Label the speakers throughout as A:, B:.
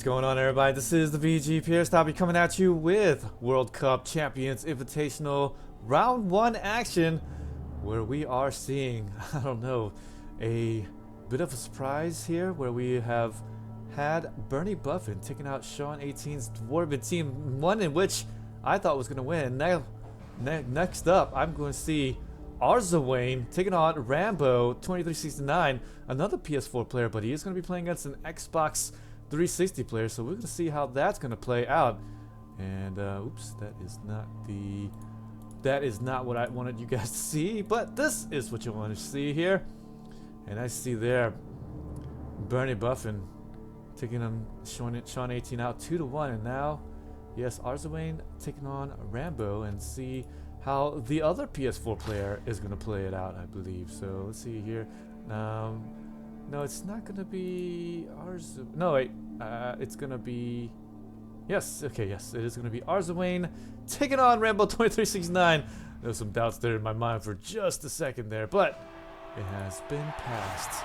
A: What's going on, everybody? This is the VG Purist. I'll be coming at you with World Cup Champions Invitational Round 1 action, where we are seeing, I don't know, a bit of a surprise here, where we have had Bernie Buffin taking out Sean 18's Dwarven team, one in which I thought was going to win. Now, next up, I'm going to see Arzowane taking on Rambo2369, another PS4 player, but he is going to be playing against an Xbox 360 player, so we're going to see how that's going to play out. And oops, that is not what I wanted you guys to see, but this is what you want to see here. And I see there Bernie Buffin taking him Sean 18 out 2-1, and now yes, Arzowane taking on Rambo, and see how the other PS4 player is going to play it out, I believe. So let's see here. No, it's not gonna be Arzowane. No, wait. It's gonna be. Yes. Okay. Yes, it is gonna be Arzowane taking on Rambo2369. There's some doubts there in my mind for just a second there, but it has been passed.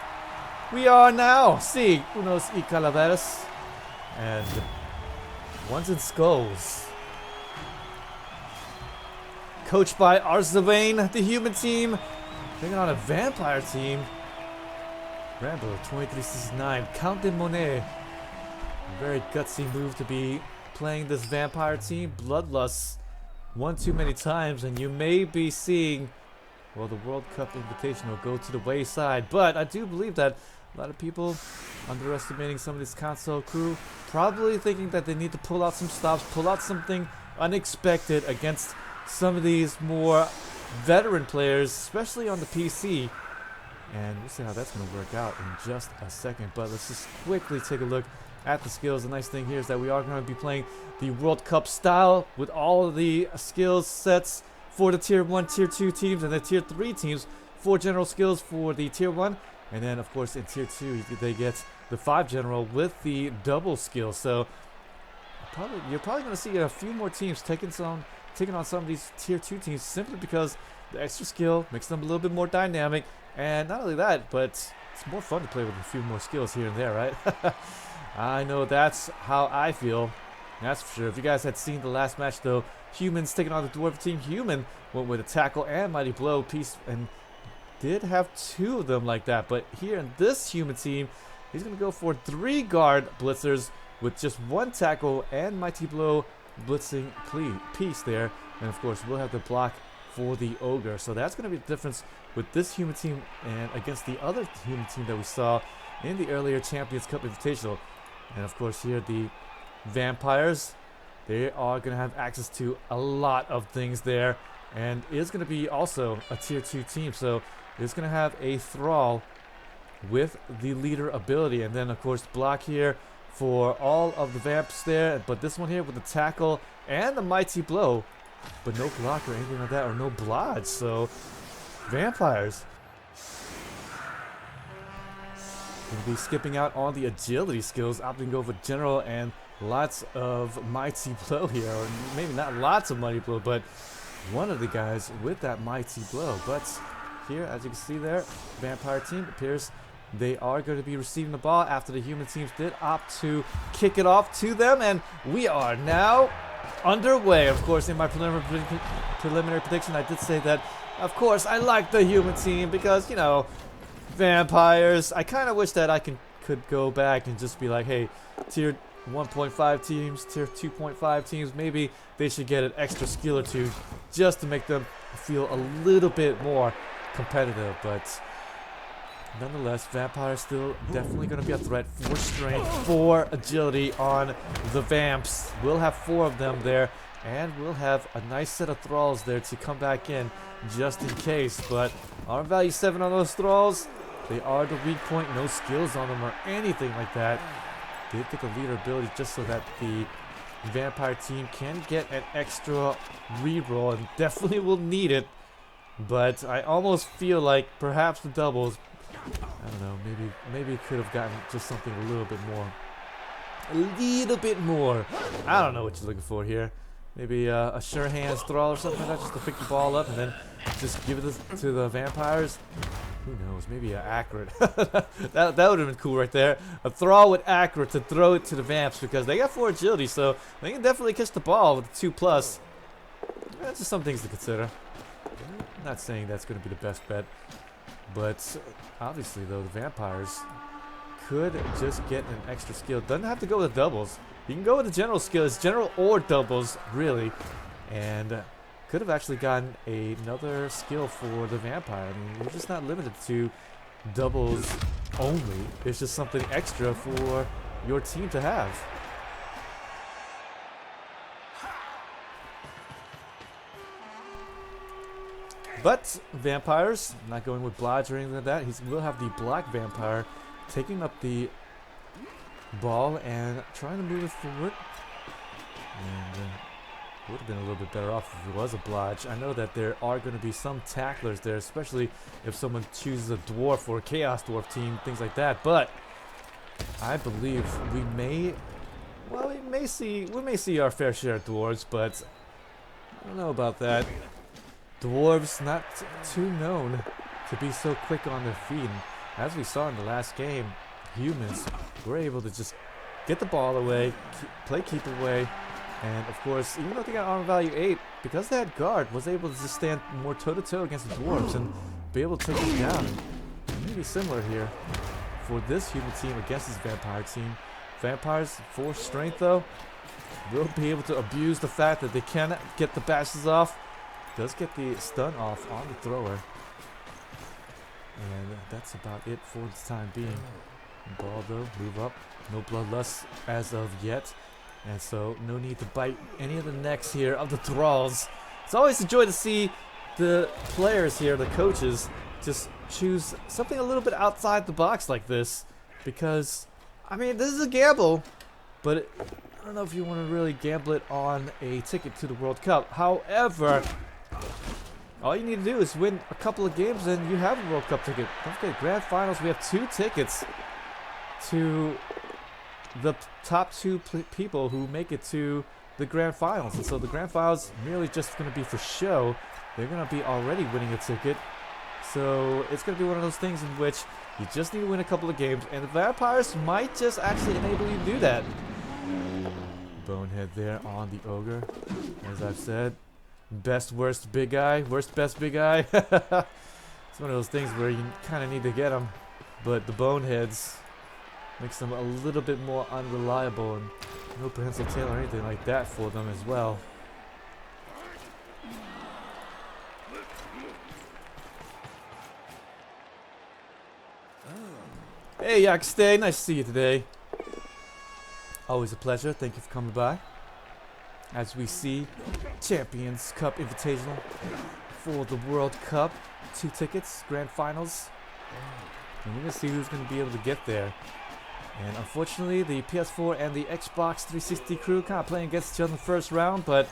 A: We are now see unos y calaveras and ones and skulls. Coached by Arzowane, the human team, taking on a vampire team. Rambo2369, Count de Monet. A very gutsy move to be playing this vampire team. Bloodlust one too many times, and you may be seeing, well, the World Cup Invitational go to the wayside. But I do believe that a lot of people underestimating some of this console crew, probably thinking that they need to pull out some stops, pull out something unexpected against some of these more veteran players, especially on the PC. And we'll see how that's going to work out in just a second. But let's just quickly take a look at the skills. The nice thing here is that we are going to be playing the World Cup style with all of the skills sets for the Tier 1, Tier 2 teams, and the Tier 3 teams for general skills for the Tier 1. And then, of course, in Tier 2, they get the 5 general with the double skills. So you're probably going to see a few more teams taking on some of these Tier 2 teams, simply because the extra skill makes them a little bit more dynamic. And not only that, but it's more fun to play with a few more skills here and there, right? I know that's how I feel. That's for sure. If you guys had seen the last match, though, Humans taking on the Dwarven team. Human went with a tackle and mighty blow piece, and did have 2 of them like that. But here in this Human team, he's going to go for 3 guard blitzers with just 1 tackle and mighty blow blitzing piece there. And of course, we'll have the block for the Ogre. So that's going to be the difference with this human team and against the other human team that we saw in the earlier Champions Cup Invitational. And of course, here the Vampires, they are going to have access to a lot of things there, and it's going to be also a Tier 2 team, so it's going to have a Thrall with the leader ability, and then of course block here for all of the Vamps there, but this one here with the tackle and the mighty blow, but no block or anything like that, or no blodge. So Vampires going to be skipping out on the agility skills, opting to go for general and lots of mighty blow here, or maybe not lots of mighty blow, but one of the guys with that mighty blow. But here, as you can see there, Vampire team appears they are going to be receiving the ball after the human teams did opt to kick it off to them, and we are now underway. Of course, in my preliminary prediction, I did say that, of course, I like the human team because, you know, Vampires. I kind of wish that I could go back and just be like, hey, Tier 1.5 teams, Tier 2.5 teams, maybe they should get an extra skill or 2 just to make them feel a little bit more competitive. But nonetheless, Vampires still definitely going to be a threat for strength, for agility on the Vamps. We'll have 4 of them there, and we'll have a nice set of Thralls there to come back in just in case. But arm value 7 on those Thralls. They are the weak point, no skills on them or anything like that. They did get the leader ability just so that the Vampire team can get an extra reroll, and definitely will need it. But I almost feel like perhaps the doubles, I don't know, maybe could have gotten just something a little bit more. I don't know what you're looking for here. Maybe a sure hands Thrall or something like that, just to pick the ball up and then just give it to the Vampires. Who knows? Maybe an accurate. that would have been cool right there. A throw with accurate to throw it to the Vamps because they got 4 agility, so they can definitely catch the ball with 2+. That's just some things to consider. I'm not saying that's going to be the best bet, but obviously though the Vampires could just get an extra skill. Doesn't have to go with the doubles. You can go with the general skill. It's general or doubles, really, and could have actually gotten another skill for the Vampire. I mean, you're just not limited to doubles only. It's just something extra for your team to have. But Vampires, I'm not going with Blodge or anything like that. He will have the Black Vampire taking up the ball and trying to move it forward. And would have been a little bit better off if it was a Blodge. I know that there are going to be some tacklers there, especially if someone chooses a Dwarf or a Chaos Dwarf team, things like that. But I believe we may see our fair share of Dwarves, but I don't know about that. Dwarves not too known to be so quick on their feet. And as we saw in the last game, humans were able to just get the ball away, play keep away, and of course, even though they got armor value 8, because they had guard, was able to just stand more toe-to-toe against the Dwarves and be able to take them down. Maybe similar here for this human team against this Vampire team. Vampires, 4 strength though, will be able to abuse the fact that they cannot get the bashes off. Does get the stun off on the thrower. And that's about it for the time being. Ball though, move up. No bloodlust as of yet. And so no need to bite any of the necks here of the thralls. It's always a joy to see the players here, the coaches, just choose something a little bit outside the box like this. Because, I mean, this is a gamble. But I don't know if you want to really gamble it on a ticket to the World Cup. However, all you need to do is win a couple of games and you have a World Cup ticket. Don't forget, Grand Finals, we have 2 tickets to the top 2 people who make it to the Grand Finals. And so the Grand Finals merely just going to be for show. They're going to be already winning a ticket. So it's going to be one of those things in which you just need to win a couple of games. And the Vampires might just actually enable you to do that. Bonehead there on the Ogre. As I've said. Best, worst, big eye. Worst, best, big eye. It's one of those things where you kind of need to get them. But the Boneheads makes them a little bit more unreliable. And no prehensile tail or anything like that for them as well. Hey, Yakstay. Nice to see you today. Always a pleasure. Thank you for coming by. As we see, Champions Cup Invitational for the World Cup. 2 tickets, Grand Finals. And we're going to see who's going to be able to get there. And unfortunately, the PS4 and the Xbox 360 crew kind of playing against each other in the first round. But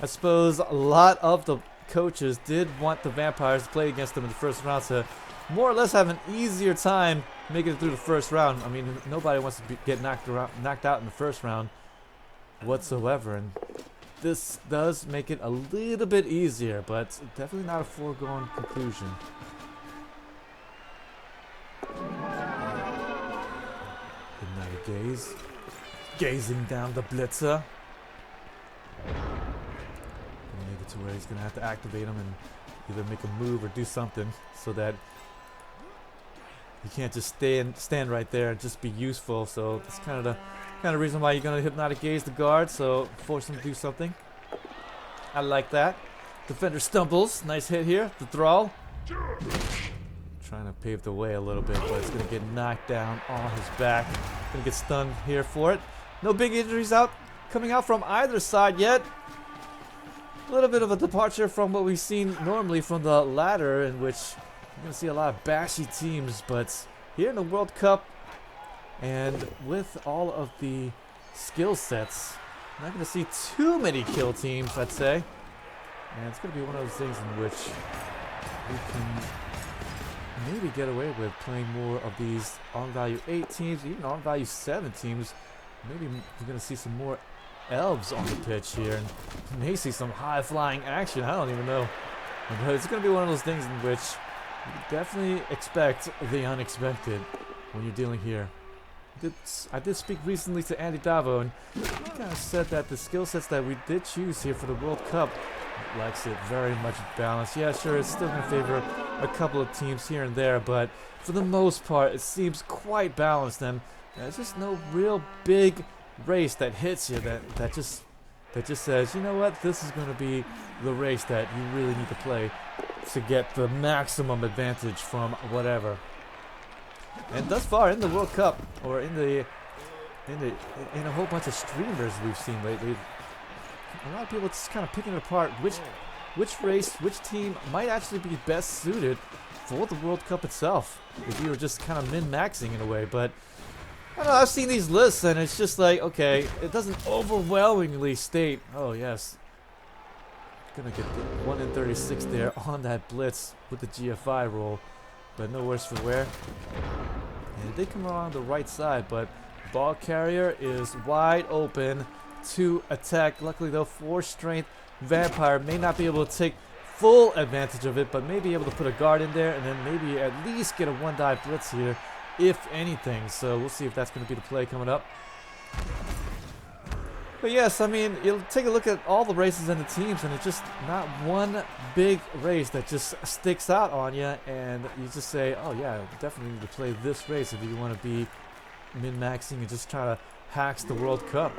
A: I suppose a lot of the coaches did want the Vampires to play against them in the first round to more or less have an easier time making it through the first round. I mean, nobody wants to get knocked out in the first round whatsoever. And this does make it a little bit easier, but definitely not a foregone conclusion. Another gaze. Gazing down the blitzer. Gonna make it to where he's gonna have to activate him and either make a move or do something so that he can't just stand right there and just be useful. So that's kind of the reason why you're gonna hypnotic gaze the guard, so force him to do something. I like that. Defender stumbles. Nice hit here. The thrall. Trying to pave the way a little bit, but it's gonna get knocked down on his back. Gonna get stunned here for it. No big injuries coming out from either side yet. A little bit of a departure from what we've seen normally from the ladder, in which you're gonna see a lot of bashy teams, but here in the World Cup, and with all of the skill sets, I'm not going to see too many kill teams, I'd say. And it's going to be one of those things in which we can maybe get away with playing more of these on value 8 teams, even on value 7 teams. Maybe we're going to see some more elves on the pitch here, and may see some high flying action. I don't even know. But it's going to be one of those things in which definitely expect the unexpected when you're dealing here. I did speak recently to Andy Davo, and he kind of said that the skill sets that we did choose here for the World Cup likes it very much balanced. Yeah, sure, it's still going to favor a couple of teams here and there, but for the most part, it seems quite balanced, and there's just no real big race that hits you that just says, you know what, this is going to be the race that you really need to play to get the maximum advantage from whatever. And thus far in the World Cup, or in a whole bunch of streamers we've seen lately, a lot of people just kind of picking apart which race, which team might actually be best suited for the World Cup itself. If you were just kind of min-maxing in a way, but I don't know, I've seen these lists and it's just like, okay, it doesn't overwhelmingly state, oh yes, gonna get the 1 in 36 there on that blitz with the GFI roll, but no worse for wear. And they come around the right side, but ball carrier is wide open to attack. Luckily though, 4 strength Vampire may not be able to take full advantage of it, but may be able to put a guard in there and then maybe at least get a 1-die blitz here, if anything. So we'll see if that's going to be the play coming up. But yes, I mean, you'll take a look at all the races and the teams, and it's just not one big race that just sticks out on you, and you just say, oh yeah, definitely need to play this race if you want to be min-maxing and just try to hacks the World Cup.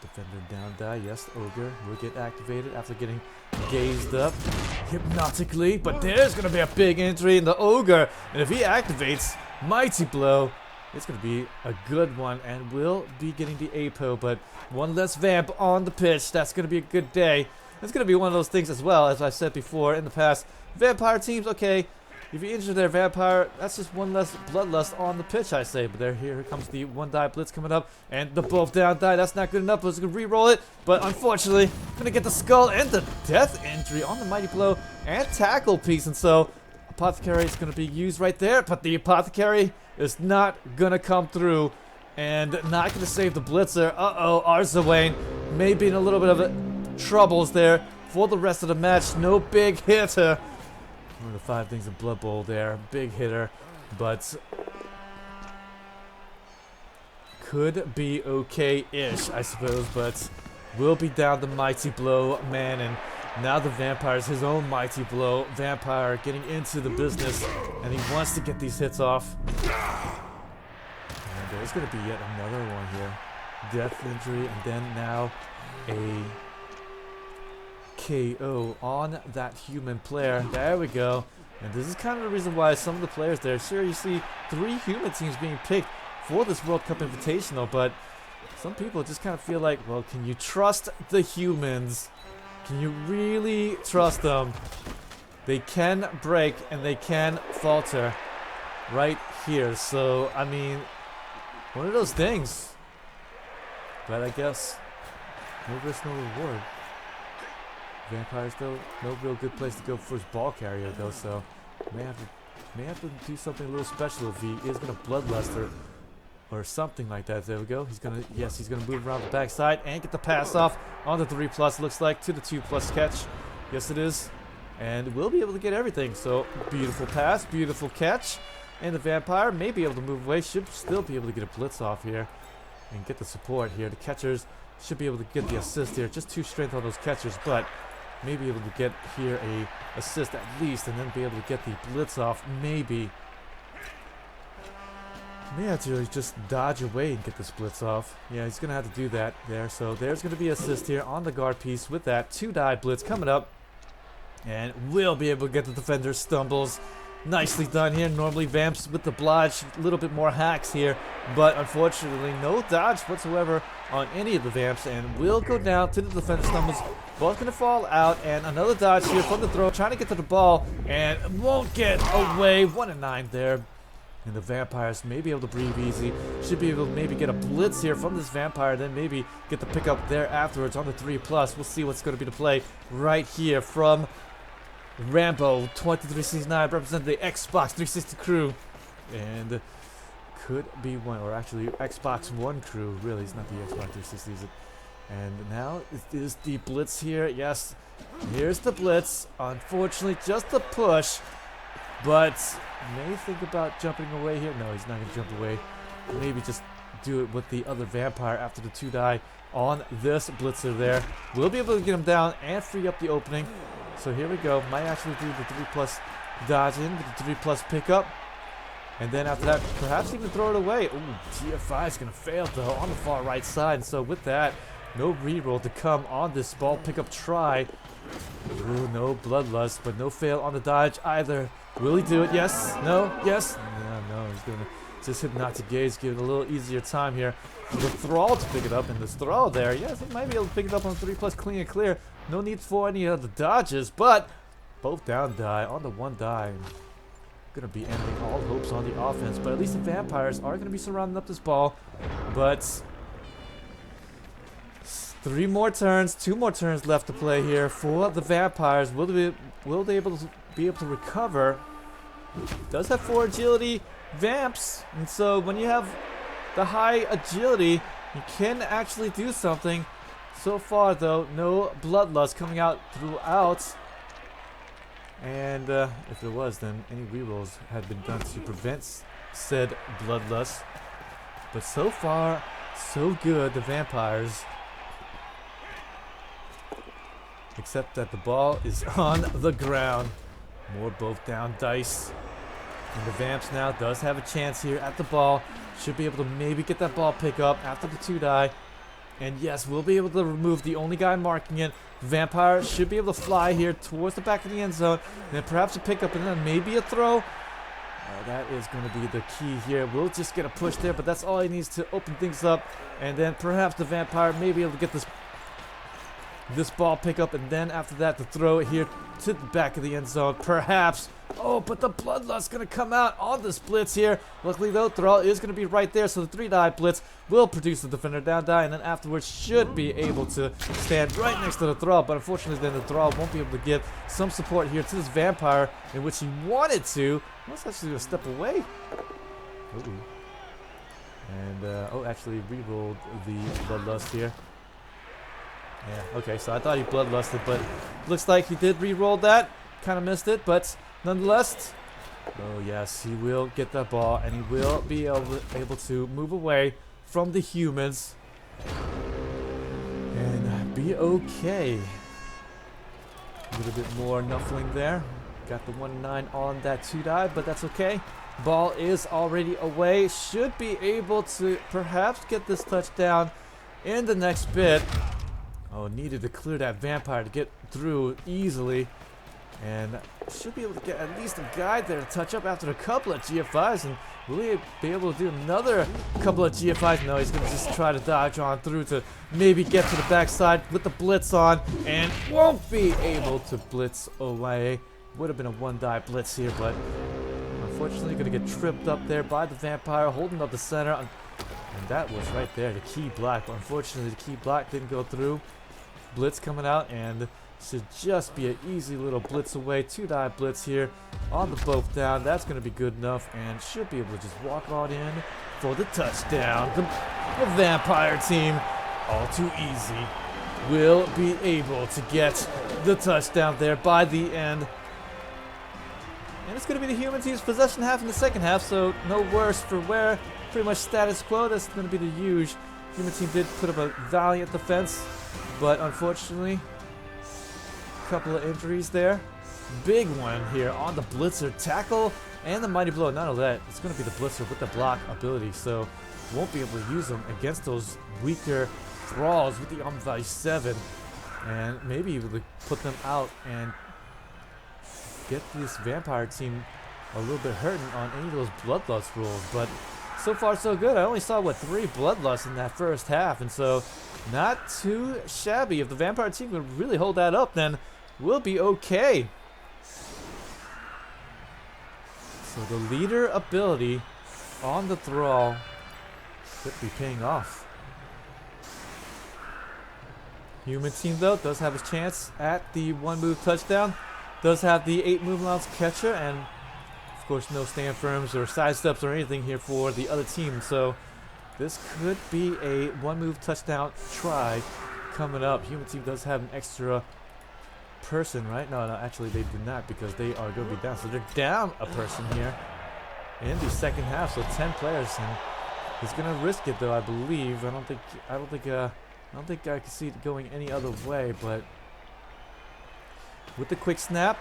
A: Defender down die, yes, Ogre will get activated after getting gazed up hypnotically, but there's going to be a big injury in the Ogre, and if he activates Mighty Blow, it's going to be a good one, and will be getting the APO, but one less Vamp on the pitch. That's going to be a good day. It's going to be one of those things as well, as I've said before in the past. Vampire teams, okay, if you injure their Vampire, that's just one less Bloodlust on the pitch, I say. But here comes the 1-die blitz coming up, and the both down die. That's not good enough. I was going to re-roll it, but unfortunately, going to get the skull and the death injury on the Mighty Blow and tackle piece, and so Apothecary is going to be used right there, but the Apothecary is not going to come through and not going to save the Blitzer. Uh-oh, Arzowane may be in a little bit of troubles there for the rest of the match. No big hitter. One of the 5 things in Blood Bowl there. Big hitter, but could be okay-ish, I suppose, but will be down the Mighty Blow man, and now the Vampire's his own Mighty Blow. Vampire getting into the business, and he wants to get these hits off. And there's going to be yet another one here. Death injury, and then now a KO on that human player. There we go. And this is kind of the reason why some of the players there, sure, you see 3 human teams being picked for this World Cup Invitational, but some people just kind of feel like, well, can you trust the humans? Can you really trust them? They can break and they can falter right here. So, I mean, one of those things. But I guess no risk, no reward. Vampire's though, no real good place to go for his ball carrier though, so may have to do something a little special if he is gonna Bloodlust or something like that. There we go. He's gonna, yes, he's gonna move around the backside and get the pass off on the 3+. Looks like to the 2+ catch. Yes, it is, and we'll be able to get everything. So beautiful pass, beautiful catch, and the Vampire may be able to move away. Should still be able to get a blitz off here and get the support here. The catchers should be able to get the assist here. Just 2 strength on those catchers, but may be able to get here a assist at least, and then be able to get the blitz off. Maybe. May have to just dodge away and get the splits off. Yeah, he's going to have to do that there. So there's going to be assist here on the guard piece with that 2-die blitz coming up. And we'll be able to get the defender stumbles. Nicely done here. Normally Vamps with the blodge, a little bit more hacks here. But unfortunately, no dodge whatsoever on any of the Vamps. And will go down to the defender stumbles. Both going to fall out. And another dodge here from the throw. Trying to get to the ball. And won't get away. 1 and 9 there. And the Vampires may be able to breathe easy. Should be able to maybe get a blitz here from this Vampire. Then maybe get the pickup there afterwards on the 3+. We'll see what's going to be the play right here from Rambo2369, representing the Xbox 360 crew. And could be one, or actually Xbox One crew. Really, it's not the Xbox 360, is it? And now it is the blitz here. Yes, here's the blitz. Unfortunately, just a push. But may think about jumping away here. No, he's not going to jump away. Maybe just do it with the other vampire after the 2-die on this blitzer there. We'll be able to get him down and free up the opening. So here we go. Might actually do the 3+ dodge in, with the 3+ pickup. And then after that, perhaps even throw it away. Ooh, GFI is going to fail though on the far right side. So with that, no reroll to come on this ball pickup try. Ooh, no bloodlust, but no fail on the dodge either. Will he do it? Yes? No? Yes? No, he's going to just hypnotic gaze, give it a little easier time here for the Thrall to pick it up. And this Thrall there, yes, he might be able to pick it up on 3+ clean and clear. No need for any of the dodges, but both down die on the 1 die. Going to be ending all hopes on the offense, but at least the vampires are going to be surrounding up this ball. But 3 more turns, 2 more turns left to play here for the vampires. Will they be able to recover? Does have 4 agility vamps, and so when you have the high agility, you can actually do something. So far though, no bloodlust coming out throughout. And if there was, then any rerolls had been done to prevent said bloodlust. But so far, so good, the vampires. Except that the ball is on the ground. More both down dice. And the Vamps now does have a chance here at the ball. Should be able to maybe get that ball pick up after the 2-die. And yes, we'll be able to remove the only guy marking it. Vampire should be able to fly here towards the back of the end zone. And then perhaps a pickup and then maybe a throw. That is going to be the key here. We'll just get a push there, but that's all he needs to open things up. And then perhaps the Vampire may be able to get this ball pickup, and then after that to throw it here to the back of the end zone, perhaps. Oh, but the bloodlust going to come out on this blitz here. Luckily though, Thrall is going to be right there, so the 3-die blitz will produce the defender down die, and then afterwards should be able to stand right next to the Thrall. But unfortunately then the Thrall won't be able to give some support here to this Vampire, in which he wanted to. Let's actually a step away. And oh, actually re-rolled the bloodlust here. Yeah, okay, so I thought he bloodlusted, but looks like he did re-roll that. Kind of missed it, but nonetheless, oh yes, he will get that ball, and he will be able to move away from the humans and be okay. A little bit more nuffling there. Got the 1-9 on that 2-die, but that's okay. Ball is already away. Should be able to perhaps get this touchdown in the next bit. Oh, needed to clear that Vampire to get through easily. And should be able to get at least a guy there to touch up after a couple of GFIs. And will he be able to do another couple of GFIs? No, he's going to just try to dodge on through to maybe get to the backside with the blitz on. And won't be able to blitz away. Would have been a 1-die blitz here, but unfortunately going to get tripped up there by the Vampire, holding up the center. And that was right there, the key block. But unfortunately, the key block didn't go through. Blitz coming out, and should just be an easy little blitz away. 2-die blitz here on the both down. That's going to be good enough, and should be able to just walk on in for the touchdown. The Vampire team, all too easy, will be able to get the touchdown there by the end. And it's going to be the human team's possession half in the second half, so no worse for wear. Pretty much status quo. That's going to be the huge. Human team did put up a valiant defense, but unfortunately, a couple of injuries there. Big one here on the blitzer tackle and the mighty blow. Not only that, it's going to be the blitzer with the block ability, so won't be able to use them against those weaker Thralls with the armor value 7, and maybe able to put them out and get this Vampire team a little bit hurting on any of those bloodlust rolls. But so far so good. I only saw 3 bloodlusts in that first half, and so not too shabby. If the Vampire team can really hold that up, then we'll be okay. So the leader ability on the Thrall could be paying off. Human team though does have a chance at the 1-move touchdown. Does have the 8-move allowance catcher, and of course no stand firms or side steps or anything here for the other team. So this could be a 1-move touchdown try coming up. Human team does have an extra person, right? No, actually they do not, because they are going to be down. So they're down a person here in the second half. So 10 players, and he's going to risk it though, I believe. I don't think I can see it going any other way, but with the quick snap,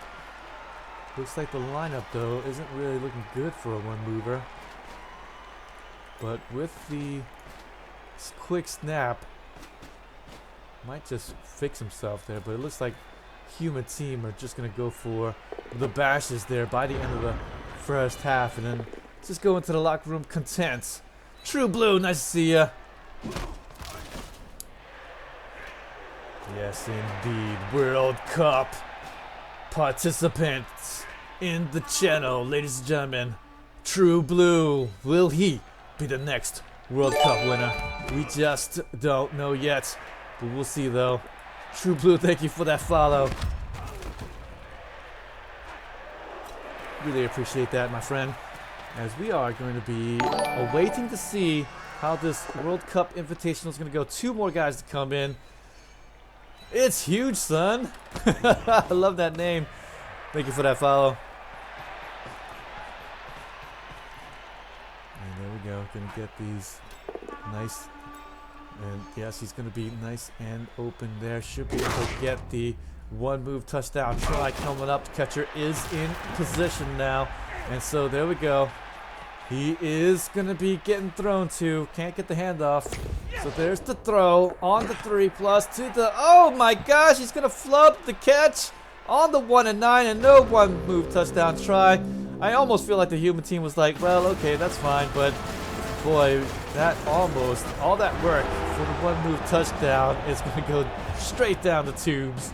A: looks like the lineup though isn't really looking good for a one mover. But with the quick snap, might just fix himself there, but it looks like human team are just gonna go for the bashes there by the end of the first half, and then just go into the locker room content. True Blue, nice to see ya. Yes, indeed. World Cup participants in the channel, ladies and gentlemen. True Blue, will he be the next World Cup winner? We just don't know yet, but we'll see though. True Blue, thank you for that follow. Really appreciate that, my friend. As we are going to be awaiting to see how this World Cup Invitational is going to go. 2 more guys to come in. It's huge, son. I love that name. Thank you for that follow. And there we go. Gonna get these nice. And yes, he's gonna be nice and open there. Should be able to get the one move touchdown try coming up. The catcher is in position now. And so there we go. He is going to be getting thrown to. Can't get the handoff. So there's the throw on the 3+ to the... Oh my gosh, he's going to flub the catch on the 1 and 9 and no one move touchdown try. I almost feel like the human team was like, well, okay, that's fine. But boy, that almost, all that work for the one move touchdown is going to go straight down the tubes.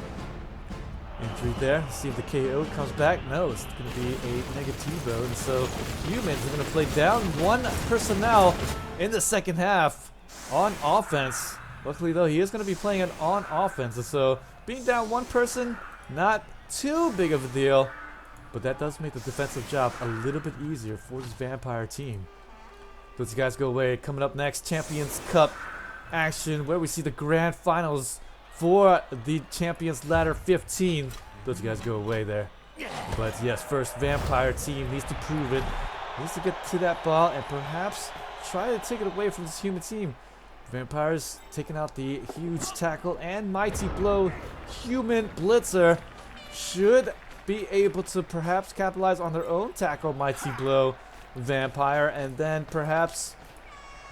A: Injury there. See if the KO comes back. No, it's going to be a negativo. And so humans are going to play down 1 personnel in the second half on offense. Luckily, though, he is going to be playing it on offense. And so being down 1 person, not too big of a deal. But that does make the defensive job a little bit easier for this vampire team. Those guys go away. Coming up next, Champions Cup action where we see the grand finals for the Champions Ladder 15. Those guys go away there. But yes, first vampire team needs to prove it. Needs to get to that ball and perhaps try to take it away from this human team. Vampires taking out the huge tackle and mighty blow. Human blitzer should be able to perhaps capitalize on their own tackle, mighty blow, vampire, and then perhaps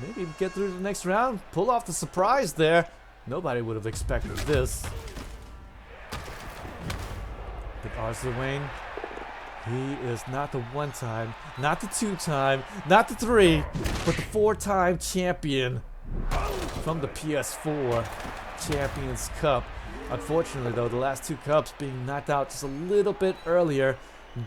A: maybe get through the next round. Pull off the surprise there. Nobody would have expected this. But Arzowane, he is not the 1-time, not the 2-time, not the 3, but the 4-time champion from the PS4 Champions Cup. Unfortunately, though, the last 2 cups being knocked out just a little bit earlier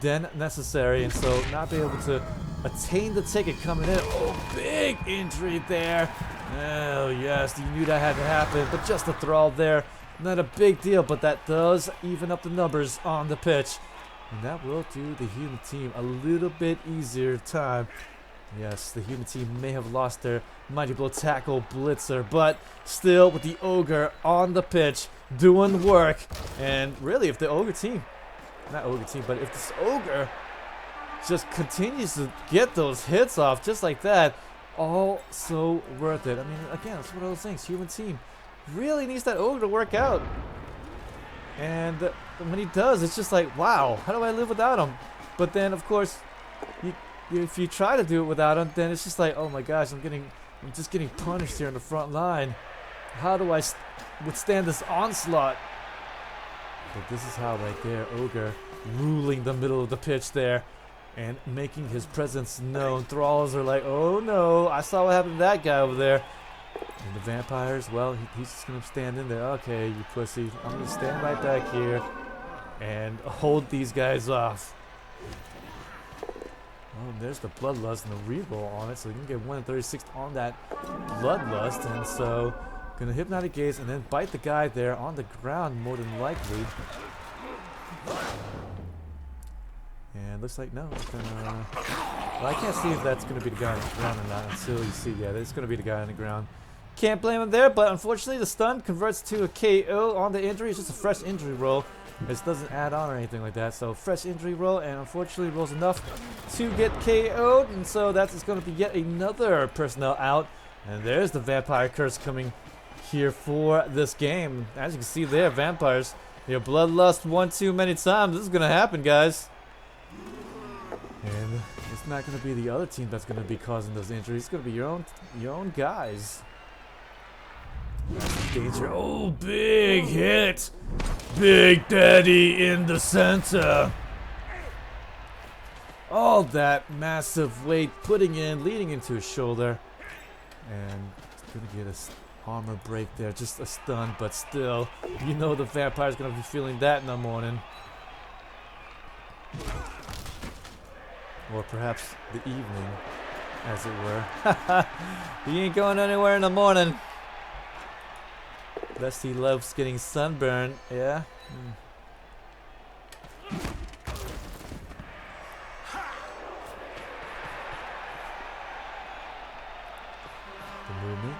A: than necessary, and so not be able to attain the ticket coming in. Oh, big injury there. Oh, yes, you knew that had to happen, but just a throw there. Not a big deal, but that does even up the numbers on the pitch. And that will do the human team a little bit easier time. Yes, the human team may have lost their mighty blow tackle blitzer, but still with the ogre on the pitch doing work. And really, if the ogre team, not ogre team, but if this ogre just continues to get those hits off just like that, all so worth it. I mean, again, it's one of those things. Human team really needs that ogre to work out. And when he does, it's just like, wow, how do I live without him? But then, of course, if you try to do it without him, then it's just like, oh my gosh, I'm just getting punished here in the front line. How do I withstand this onslaught? But this is how, right there, ogre ruling the middle of the pitch there and making his presence known. Thralls are like, oh no, I saw what happened to that guy over there. And the vampires, well, he's just going to stand in there. Okay, you pussy. I'm going to stand right back here and hold these guys off. Oh, and there's the Bloodlust and the reroll on it. So you can get 1 in 36 on that Bloodlust. And so, going to Hypnotic Gaze and then bite the guy there on the ground more than likely. And looks like no. It's gonna, well, I can't see if that's going to be the guy on the ground or not until you see. Yeah, it's going to be the guy on the ground. Can't blame him there, but unfortunately the stun converts to a KO on the injury. It's just a fresh injury roll. This doesn't add on or anything like that. So fresh injury roll, and unfortunately rolls enough to get KO'd. And so that's going to be yet another personnel out. And there's the vampire curse coming here for this game. As you can see there, vampires, your bloodlust one too many times. This is going to happen, guys. And it's not going to be the other team that's going to be causing those injuries. It's going to be your own guys. Danger. Oh, big hit. Big Daddy in the center. All that massive weight putting in, leading into his shoulder. And it's going to get a armor break there. Just a stun, but still, you know the vampire's going to be feeling that in the morning. Or perhaps the evening, as it were. He ain't going anywhere in the morning. Unless he loves getting sunburned, yeah? The movement.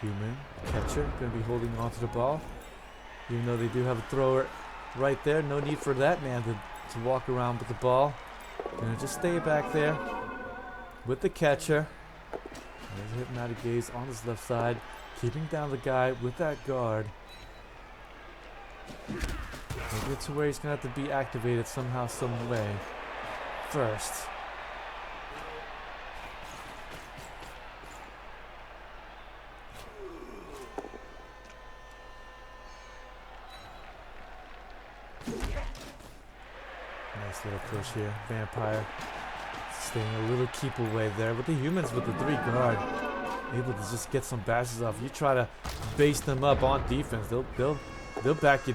A: Human. Catcher. Gonna be holding onto the ball. Even though they do have a thrower right there. No need for that man to walk around with the ball. Gonna just stay back there with the catcher. There's a hypnotic gaze on his left side. Keeping down the guy with that guard. Maybe it's to where he's going to have to be activated somehow, some way. First. Nice little push here. Vampire staying a little keep away there. But the humans with the 3 guard. Able to just get some bashes off. You try to base them up on defense, they'll back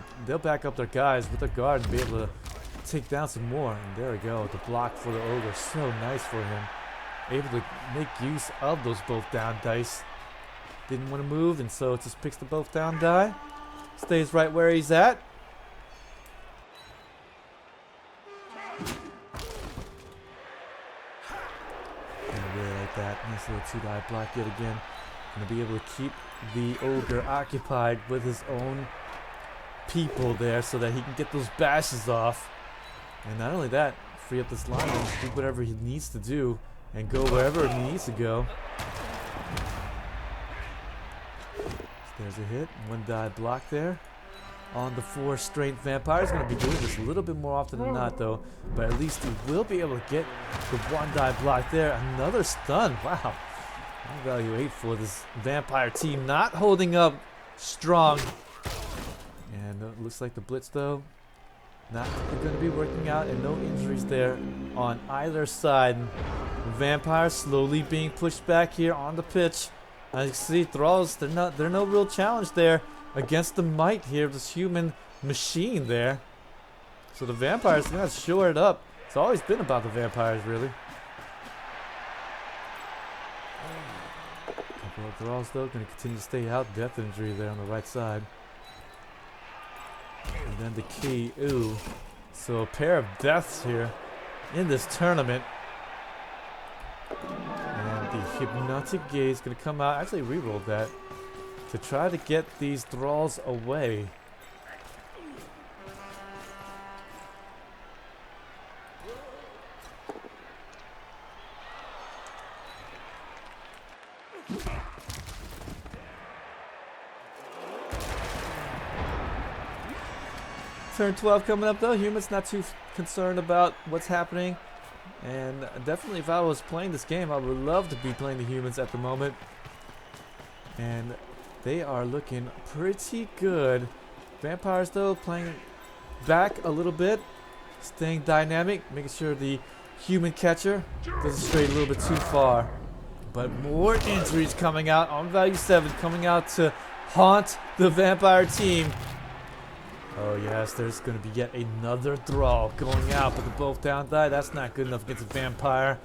A: up their guys with their guard and be able to take down some more. And there we go, the block for the ogre, so nice for him. Able to make use of those both down dice. Didn't want to move, and so it just picks the both down die. Stays right where he's at. That nice little 2-die block yet again. Gonna be able to keep the ogre occupied with his own people there so that he can get those bashes off. And not only that, free up this line and do whatever he needs to do and go wherever he needs to go. So there's a hit. 1-die block there. On the 4 strength vampire. He's going to be doing this a little bit more often than not, though. But at least he will be able to get the 1-die block there. Another stun. Wow. Value 8 for this vampire team. Not holding up strong. And it looks like the blitz, though, not going to be working out. And no injuries there on either side. Vampire slowly being pushed back here on the pitch. As you can see, thralls, they're no real challenge there. Against the might here of this human machine there. So the vampires are going to shore it up. It's always been about the vampires, really. Couple of thralls, though, going to continue to stay out. Death injury there on the right side. And then the KO. So a pair of deaths here in this tournament. And the hypnotic gaze is going to come out. Actually, rerolled that. To try to get these thralls away. Turn 12 coming up, though. Humans not too concerned about what's happening. And definitely if I was playing this game, I would love to be playing the humans at the moment. And they are looking pretty good. Vampires, though, playing back a little bit. Staying dynamic. Making sure the human catcher doesn't stray a little bit too far. But more injuries coming out on value 7. Coming out to haunt the vampire team. Oh yes, there's going to be yet another thrall going out, but the both down die. That's not good enough against a vampire.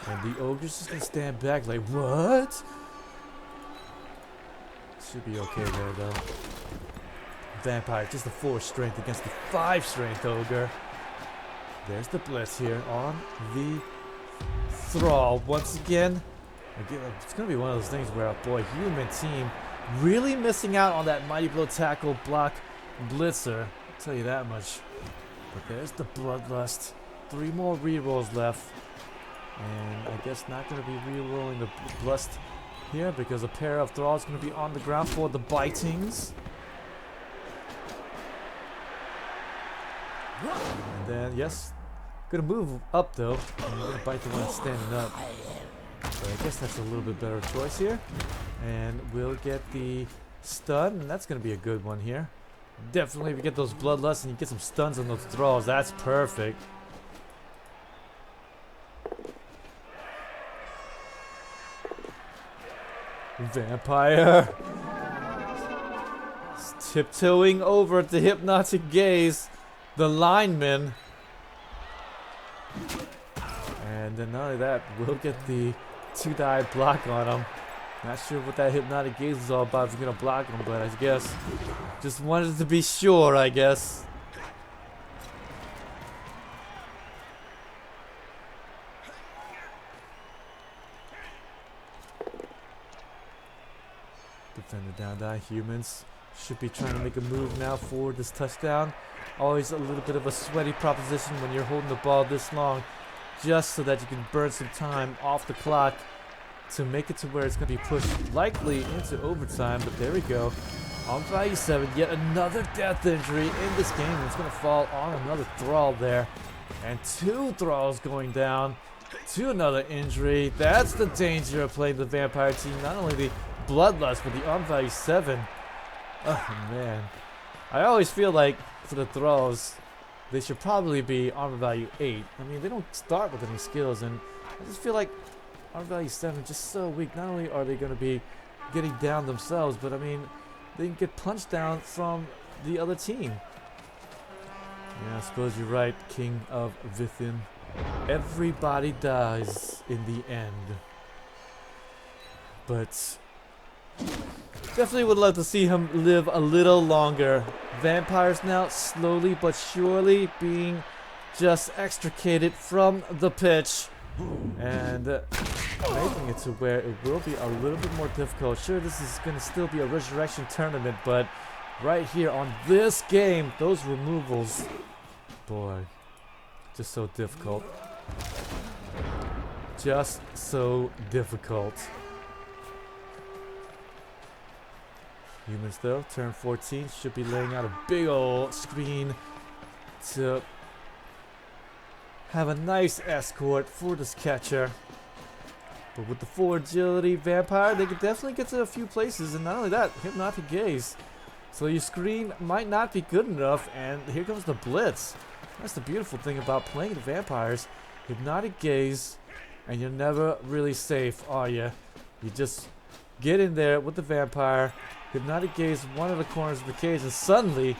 A: And the ogre's just going to stand back like, what? Should be okay there, though. Vampire, just a 4 strength against the 5 strength ogre. There's the blitz here on the thrall once again. Again, it's going to be one of those things where, boy, human team really missing out on that mighty blow tackle block blitzer. I'll tell you that much. But there's the bloodlust. 3 more rerolls left. And I guess not going to be rerolling the bloodlust here because a pair of thralls going to be on the ground for the bitings. And then, yes, going to move up though. And we're going to bite the one standing up. So I guess that's a little bit better choice here. And we'll get the stun, and that's going to be a good one here. Definitely if you get those bloodlusts and you get some stuns on those thralls, that's perfect. Vampire tiptoeing over to hypnotic gaze the lineman. And then not only that, we'll get the 2-die block on him. Not sure what that hypnotic gaze is all about if you're gonna block him, but I guess just wanted to be sure, I guess. Defender down, die. Humans should be trying to make a move now for this touchdown. Always a little bit of a sweaty proposition when you're holding the ball this long, just so that you can burn some time off the clock to make it to where it's going to be pushed likely into overtime. But there we go. On value 7, yet another death injury in this game. It's going to fall on another thrall there. And 2 thralls going down to another injury. That's the danger of playing the vampire team. Not only the bloodlust, but the on value 7. Oh man. I always feel like for the thralls, they should probably be armor value 8. I mean, they don't start with any skills, and I just feel like armor value 7 just so weak. Not only are they going to be getting down themselves, but I mean, they can get punched down from the other team. Yeah, I suppose you're right, King of Vithin. Everybody dies in the end. But definitely would love to see him live a little longer. Vampires now slowly but surely being just extricated from the pitch. And making it to where it will be a little bit more difficult. Sure, this is going to still be a resurrection tournament, but right here on this game, those removals, boy, just so difficult. Just so difficult. Humans though, turn 14, should be laying out a big old screen to have a nice escort for this catcher. But with the full agility vampire, they could definitely get to a few places, and not only that, hypnotic gaze. So your screen might not be good enough, and here comes the blitz. That's the beautiful thing about playing the vampires. Hypnotic gaze, and you're never really safe, are you? You just get in there with the vampire, hypnotic gaze one of the corners of the cage, and suddenly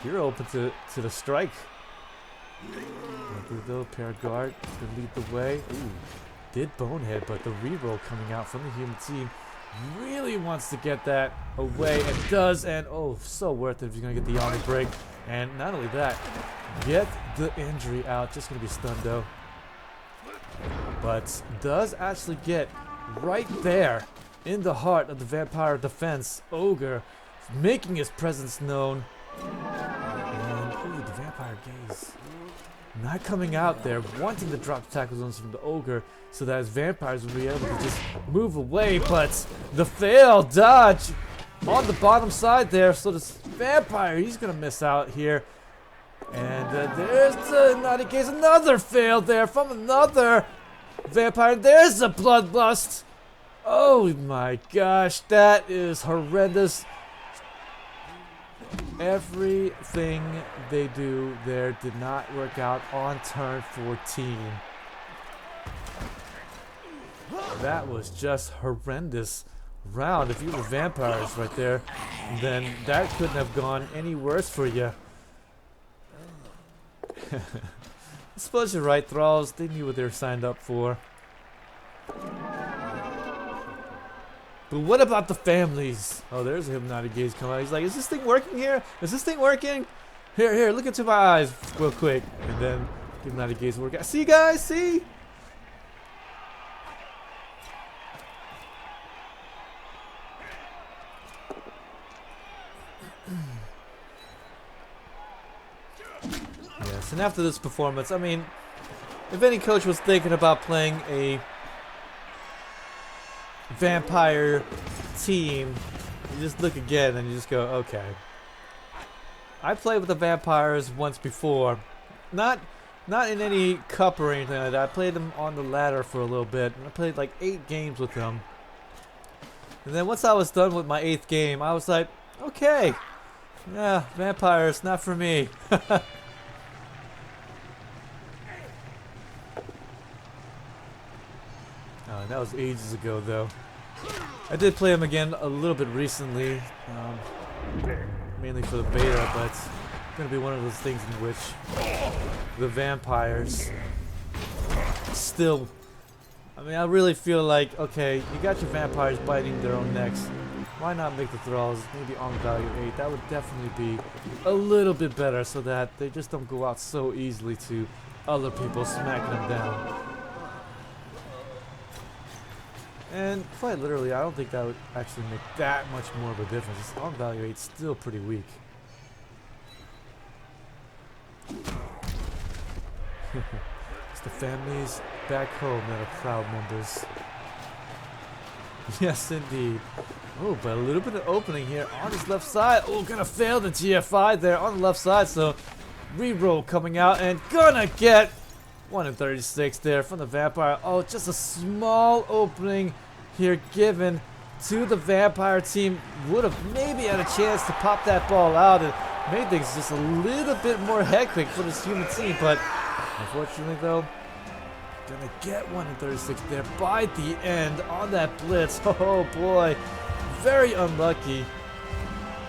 A: you're open to the strike. Though, pair guard to lead the way. Ooh, did bonehead, but the reroll coming out from the human team really wants to get that away, and does, and oh, so worth it if you're gonna get the army break. And not only that, get the injury out. Just gonna be stunned though, but does actually get right there in the heart of the vampire defense. Ogre making his presence known. And ooh, the vampire gaze not coming out there, wanting to drop tackle zones from the ogre so that his vampires will be able to just move away. But the fail dodge on the bottom side there, so this vampire, he's gonna miss out here. And there's the hypnotic gaze, another fail there from another vampire. There's a bloodlust. Oh my gosh, that is horrendous. Everything they do there did not work out on turn 14. That was just horrendous round. If you were vampires right there, then that couldn't have gone any worse for you. I suppose you're right, thralls. They knew what they were signed up for. But what about the families? Oh, there's a hypnotic gaze come out. He's like, is this thing working here? Is this thing working? Here, look into my eyes real quick. And then hypnotic gaze work out. See, guys, see? Yes, and after this performance, I mean, if any coach was thinking about playing a vampire team, you just look again and you just go, okay. I played with the vampires once before. Not in any cup or anything like that. I played them on the ladder for a little bit. I played like 8 games with them. And then once I was done with my 8th game, I was like, okay. Yeah, vampires, not for me. That was ages ago, though. I did play them again a little bit recently, mainly for the beta, but it's gonna be one of those things in which the vampires still. I mean, I really feel like, okay, you got your vampires biting their own necks. Why not make the thralls maybe on value 8? That would definitely be a little bit better, so that they just don't go out so easily to other people smacking them down. And quite literally, I don't think that would actually make that much more of a difference. On value 8 still pretty weak. It's the families back home that are proud members. Yes, indeed. Oh, but a little bit of opening here on his left side. Oh, gonna fail the GFI there on the left side. So, reroll coming out and gonna get 1 in 36 there from the vampire. Oh, just a small opening here given to the vampire team. Would have maybe had a chance to pop that ball out and made things just a little bit more hectic for this human team. But unfortunately, though, gonna get 1 in 36 there by the end on that blitz. Oh boy, very unlucky.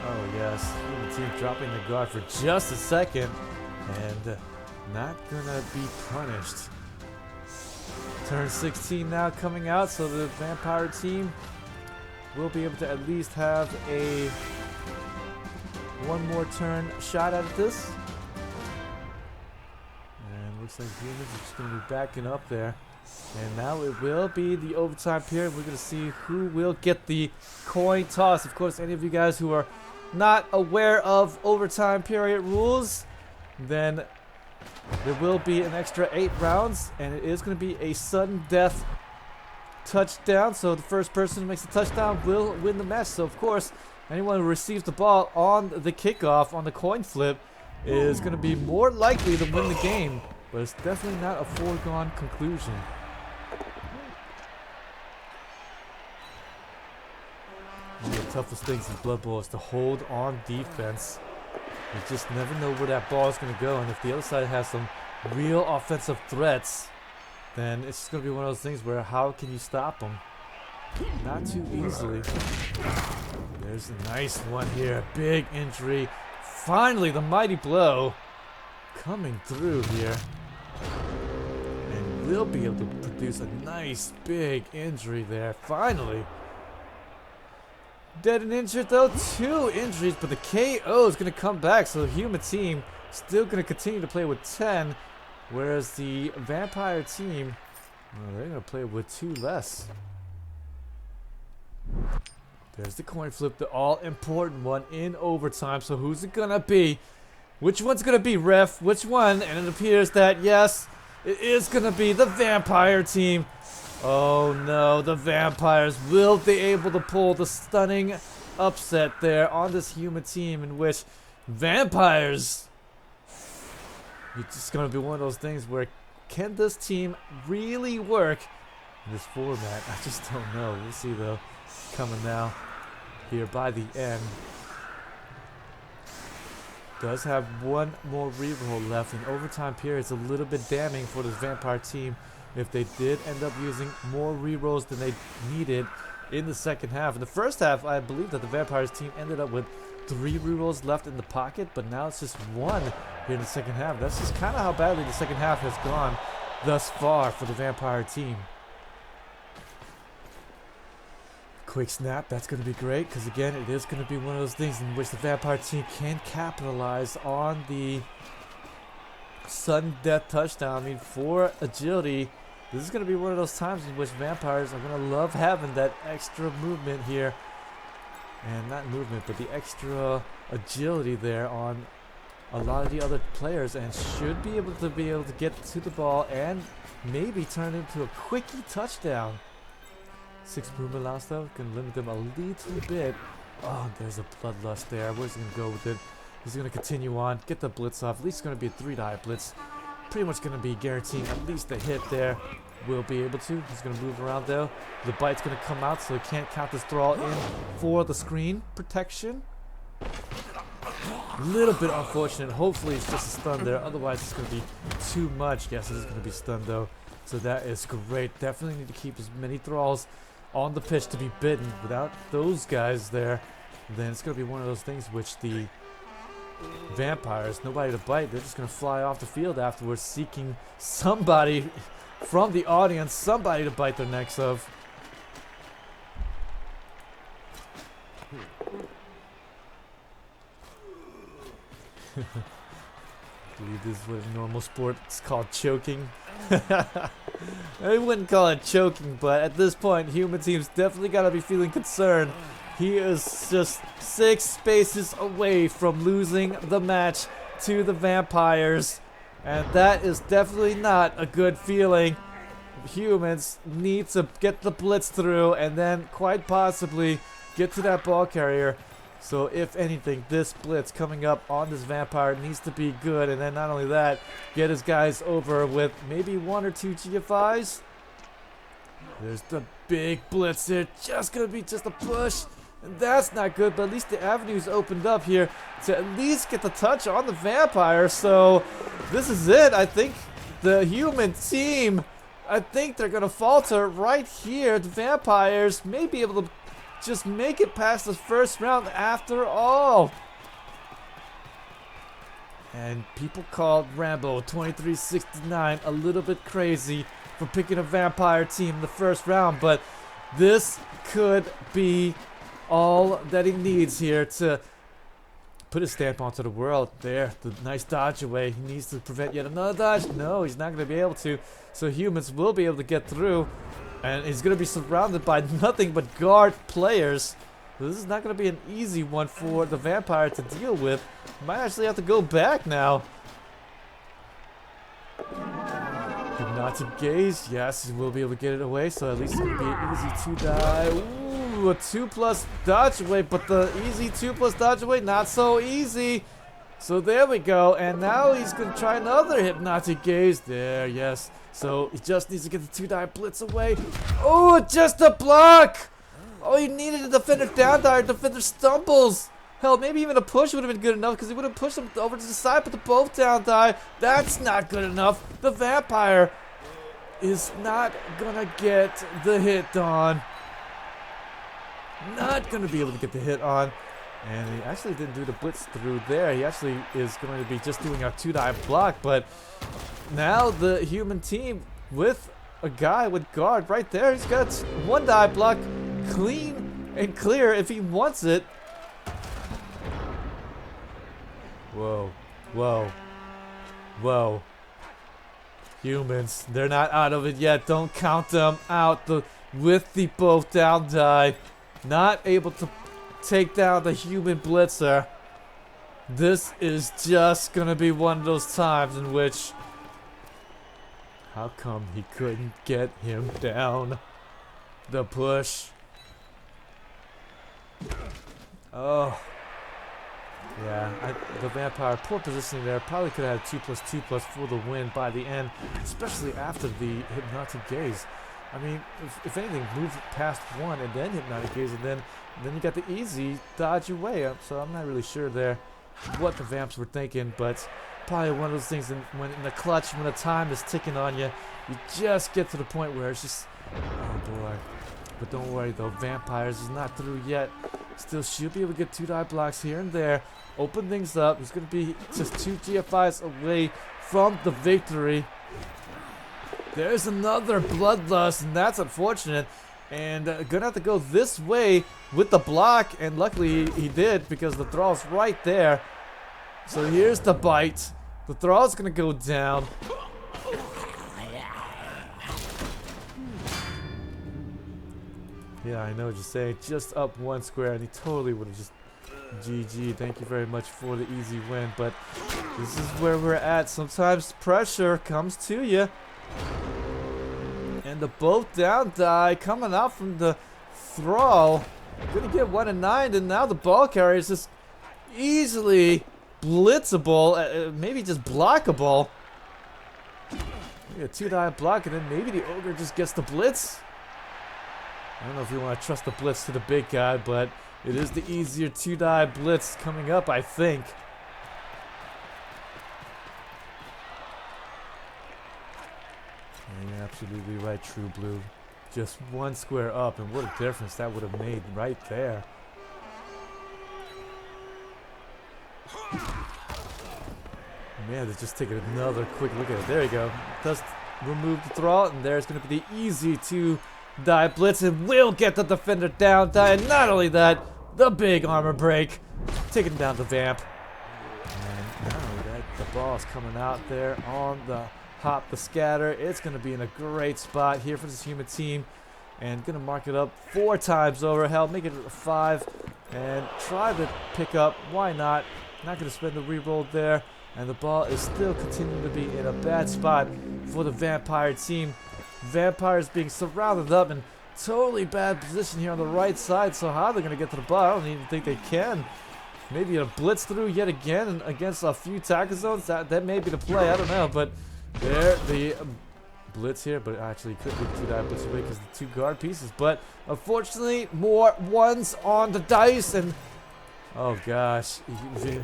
A: Oh yes, human team dropping the guard for just a second and not gonna be punished. Turn 16 now coming out, so the vampire team will be able to at least have a one more turn shot at this. And looks like humans are just gonna be backing up there. And now it will be the overtime period. We're gonna see who will get the coin toss. Of course, any of you guys who are not aware of overtime period rules, then there will be an extra 8 rounds, and it is going to be a sudden death touchdown. So the first person who makes the touchdown will win the match. So of course, anyone who receives the ball on the kickoff, on the coin flip, is going to be more likely to win the game. But it's definitely not a foregone conclusion. One of the toughest things in Blood Bowl is to hold on defense. You just never know where that ball is going to go, and if the other side has some real offensive threats, then it's just going to be one of those things where how can you stop them? Not too easily. There's a nice one here. Big injury. Finally, the mighty blow coming through here. And we'll be able to produce a nice big injury there. Finally. Dead and injured though, 2 injuries, but the KO is going to come back, so the human team still going to continue to play with 10, whereas the vampire team, well, they're going to play with 2 less. There's the coin flip, the all-important one in overtime, so who's it going to be? Which one's going to be, ref? Which one? And it appears that, yes, it is going to be the vampire team. Oh no, the vampires will be able to pull the stunning upset there on this human team, in which vampires, it's just going to be one of those things where can this team really work in this format? I just don't know. We'll see though. Coming now here by the end. Does have 1 more reroll left, and overtime period is a little bit damning for this vampire team. If they did end up using more rerolls than they needed in the second half. In the first half, I believe that the Vampires team ended up with 3 rerolls left in the pocket, but now it's just 1 here in the second half. That's just kind of how badly the second half has gone thus far for the Vampire team. Quick snap, that's going to be great, because again, it is going to be one of those things in which the Vampire team can capitalize on the sudden death touchdown. I mean, for agility, this is going to be one of those times in which vampires are going to love having that extra movement here. And not movement, but the extra agility there on a lot of the other players, and should be able to get to the ball and maybe turn it into a quickie touchdown. 6 movement allows though, can limit them a little bit. Oh, there's a bloodlust there. Where's he gonna go with it? He's gonna continue on, get the blitz off. At least it's gonna be a 3-die blitz. Pretty much gonna be guaranteeing at least a hit there. Will be able to. He's gonna move around though. The bite's gonna come out, so he can't count this throw in for the screen protection. A little bit unfortunate. Hopefully it's just a stun there. Otherwise it's going to be too much. Yes, it is going to be stunned though. So that is great. Definitely need to keep as many thralls on the pitch to be bitten. Without those guys there, then it's going to be one of those things which the vampires, nobody to bite. They're just going to fly off the field afterwards, seeking somebody from the audience, somebody to bite their necks of. I believe this is what a normal sport is called, choking. I wouldn't call it choking, but at this point, human team's definitely got to be feeling concerned. He is just 6 spaces away from losing the match to the vampires, and that is definitely not a good feeling. Humans need to get the blitz through and then quite possibly get to that ball carrier. So if anything, this blitz coming up on this vampire needs to be good, and then not only that, get his guys over with maybe 1 or 2 GFIs. There's the big blitz here, just gonna be just a push, and that's not good, but at least the avenue's opened up here to at least get the touch on the vampire. So this is it. I think the human team, I think they're gonna falter right here. The vampires may be able to just make it past the first round after all. And people called Rambo2369 a little bit crazy for picking a vampire team in the first round, but this could be all that he needs here to put his stamp onto the world. There, the nice dodge away. He needs to prevent yet another dodge. No, he's not going to be able to. So humans will be able to get through. And he's going to be surrounded by nothing but guard players. So this is not going to be an easy one for the vampire to deal with. He might actually have to go back now. Hypnotic gaze. Yes, he will be able to get it away. So at least it's going to be an easy 2-die. Ooh, a 2+ dodge away. But the easy 2+ dodge away, not so easy. So there we go. And now he's going to try another hypnotic gaze. There, yes. So he just needs to get the 2-die blitz away. Oh, just a block! Oh, he needed a defender down there. Defender stumbles. Hell, maybe even a push would have been good enough because he would have pushed him over to the side, but the both down die. That's not good enough. The vampire is not gonna get the hit on. Not gonna be able to get the hit on. And he actually didn't do the blitz through there. He actually is going to be just doing a 2-die block, but now the human team with a guy with guard right there. He's got 1-die block clean and clear if he wants it. Whoa, whoa, whoa. Humans, they're not out of it yet. Don't count them out with the both down die. Not able to take down the human blitzer. This is just gonna be one of those times in which, how come he couldn't get him down? The push. Oh. Yeah, the vampire, poor positioning there. Probably could have had 2+2+ for the win by the end, especially after the hypnotic gaze. I mean, if anything, move past 1 and then hypnotic gaze, and then you got the easy dodge away. So I'm not really sure there what the vamps were thinking, but probably one of those things when in the clutch, when the time is ticking on you, you just get to the point where it's just, oh boy. But don't worry though, vampires is not through yet. Still should be able to get 2-die blocks here and there. Open things up. He's going to be just 2 GFIs away from the victory. There's another bloodlust, and that's unfortunate. And gonna have to go this way with the block, and luckily he did because the thrall's right there. So here's the bite. The thrall's gonna go down. Yeah, I know what you're saying. Just up one square, and he totally would have just GG. Thank you very much for the easy win. But this is where we're at. Sometimes pressure comes to you. And the both down die coming out from the throw. Gonna get 1 and 9, and now the ball carrier is just easily blitzable, maybe just blockable. Maybe a 2-die block, and then maybe the ogre just gets the blitz. I don't know if you want to trust the blitz to the big guy, but it is the easier 2-die blitz coming up, I think. Yeah, you're absolutely right, True Blue. Just one square up, and what a difference that would have made right there. Man, let's just take another quick look at it. There you go. Does remove the throw, and there's going to be the easy 2-die blitz, and will get the defender down, die. And not only that, the big armor break, taking down the Vamp. And not only that, the ball's coming out there on the hop, the scatter. It's going to be in a great spot here for this human team, and going to mark it up 4 times over. Hell, make it 5, and try to pick up. Why not? Not going to spend the reroll there. And the ball is still continuing to be in a bad spot for the Vampire team. Vampires being surrounded up in totally bad position here on the right side. So how they're going to get to the ball, I don't even think they can. Maybe a blitz through yet again against a few tackle zones. That may be the play. I don't know. But there, the blitz here. But actually could be 2-die blitz away because the 2 guard pieces. But unfortunately, more ones on the dice. And oh gosh,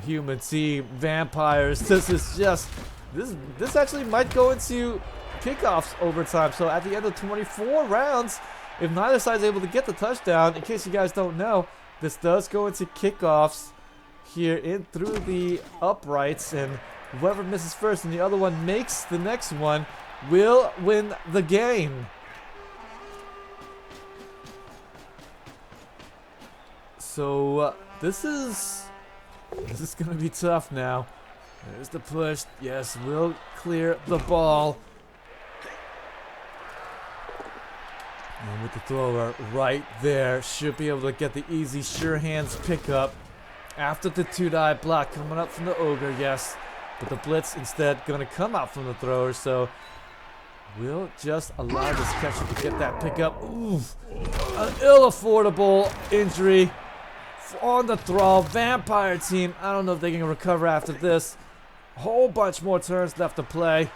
A: human team, Vampires, this is just, this actually might go into kickoffs overtime. So at the end of 24 rounds, if neither side is able to get the touchdown, in case you guys don't know, this does go into kickoffs here in through the uprights, and whoever misses first and the other one makes the next one will win the game. So this is gonna be tough now. There's the push. Yes, we'll clear the ball. And with the thrower right there, should be able to get the easy sure hands pickup after the 2-die block coming up from the ogre. Yes, but the blitz instead gonna come out from the thrower. So we'll just allow this catcher to get that pickup. Oof, an ill-affordable injury on the throw. Vampire team, I don't know if they can recover after this. A whole bunch more turns left to play.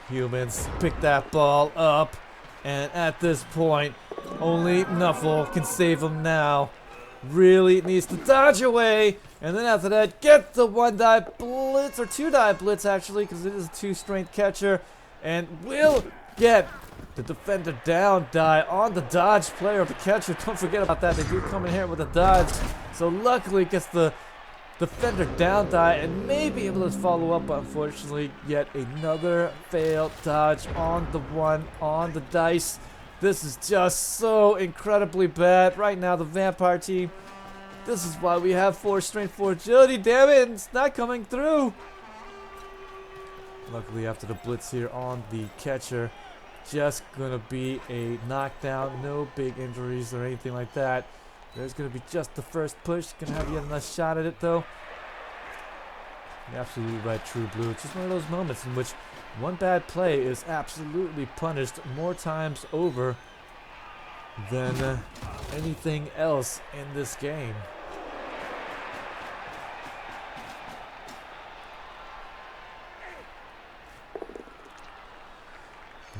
A: Humans pick that ball up, and at this point, only Nuffle can save him now. Really needs to dodge away, and then after that, get the 1-die blitz, or 2-die blitz actually, because it is a 2-strength catcher, and will get the defender down die on the dodge player of the catcher. Don't forget about that. They do come in here with a dodge. So luckily gets the defender down die and may be able to follow up, but unfortunately yet another failed dodge on the 1 on the dice. This is just so incredibly bad. Right now the Vampire team, this is why we have 4 strength, 4 agility. Damn it, it's not coming through. Luckily after the blitz here on the catcher, just gonna be a knockdown, no big injuries or anything like that. There's gonna be just the first push. Gonna have yet another shot at it though. You're absolutely right, True Blue. It's just one of those moments in which one bad play is absolutely punished more times over than anything else in this game.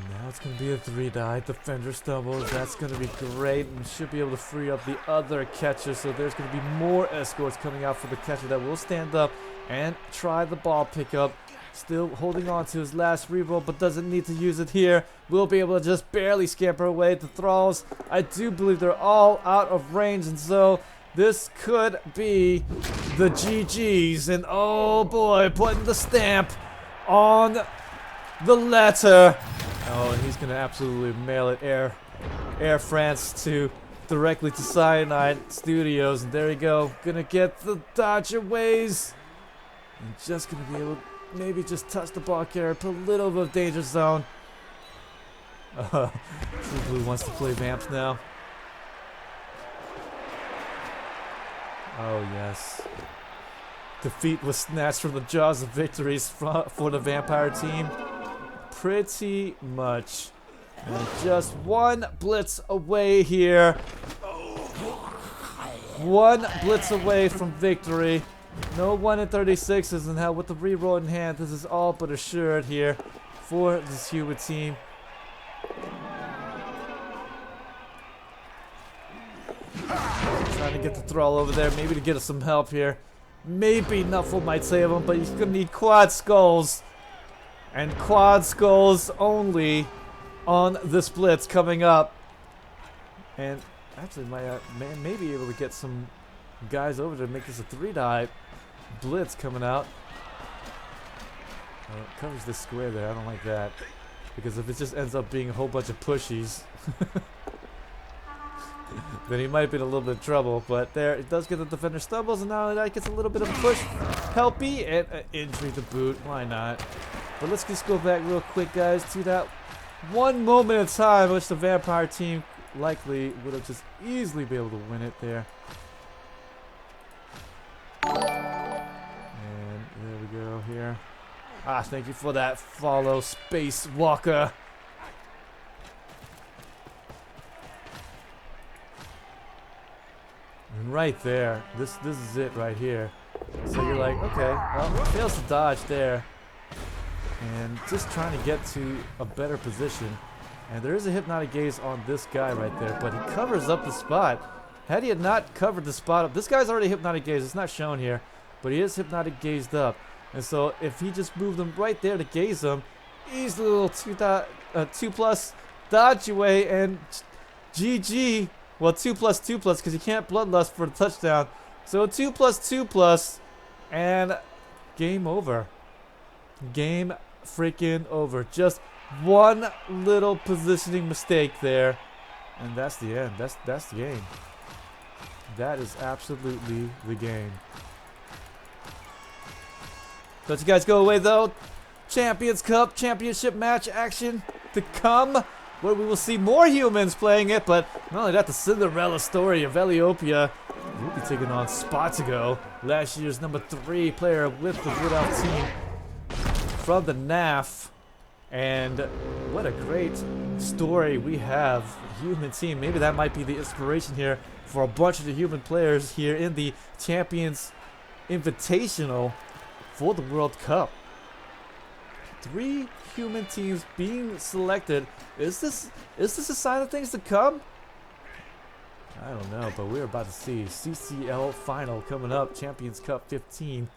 A: Now it's going to be a 3-die. Defender stumbles. That's going to be great, and should be able to free up the other catcher. So there's going to be more escorts coming out for the catcher that will stand up and try the ball pickup. Still holding on to his last reroll, but doesn't need to use it here. Will be able to just barely scamper away. The throws, I do believe they're all out of range, and so this could be the GGs. And oh boy, putting the stamp on the letter. Oh, and he's going to absolutely mail it Air France to directly to Cyanide Studios. And there you go. Going to get the Dodger ways. And just going to be able to maybe just touch the ball carrier, put a little bit of danger zone. True Blue wants to play Vamps now. Oh yes. Defeat was snatched from the jaws of victories for the Vampire team. Pretty much. And just one blitz away here. One blitz away from victory. No 1 in 36s, and now with the reroll in hand, this is all but assured here for this human team. Trying to get the Thrall over there, maybe to get us some help here. Maybe Nuffle might save him, but he's gonna need quad skulls. And quad skulls only on this blitz coming up. And actually may be able to get some guys over to make this a 3-die blitz coming out. Oh, it covers this square there. I don't like that. Because if it just ends up being a whole bunch of pushies, then he might be in a little bit of trouble. But there, it does get the defender stumbles, and now that gets a little bit of a push. Helpy and an injury to boot. Why not? But let's just go back real quick, guys, to that one moment in time which the Vampire team likely would have just easily been able to win it there. And there we go here. Ah, thank you for that follow, Space Walker. And right there, this is it right here. So you're like, okay, well, fails to dodge there. And just trying to get to a better position. And there is a Hypnotic Gaze on this guy right there, but he covers up the spot. Had he had not covered the spot up, this guy's already Hypnotic Gaze. It's not shown here, but he is Hypnotic Gazed up. And so if he just moved him right there to gaze him, easy little 2+ dodge away, and GG. Well, 2+2+, because you can't Bloodlust for a touchdown. So 2+2+, and game over. Game freaking over. Just one little positioning mistake there, and that's the end. That's the game. That is absolutely the game. Don't you guys go away though. Champions Cup championship match action to come, where we will see more humans playing it. But not only that, the Cinderella story of Eliopia will be taking on Spotigo, last year's #3 player with the Wood Elf team from the NAF. And what a great story we have. Human team. Maybe that might be the inspiration here for a bunch of the human players here in the Champions Invitational for the World Cup. 3 human teams being selected. Is this a sign of things to come? I don't know, but we're about to see CCL final coming up, Champions Cup 15.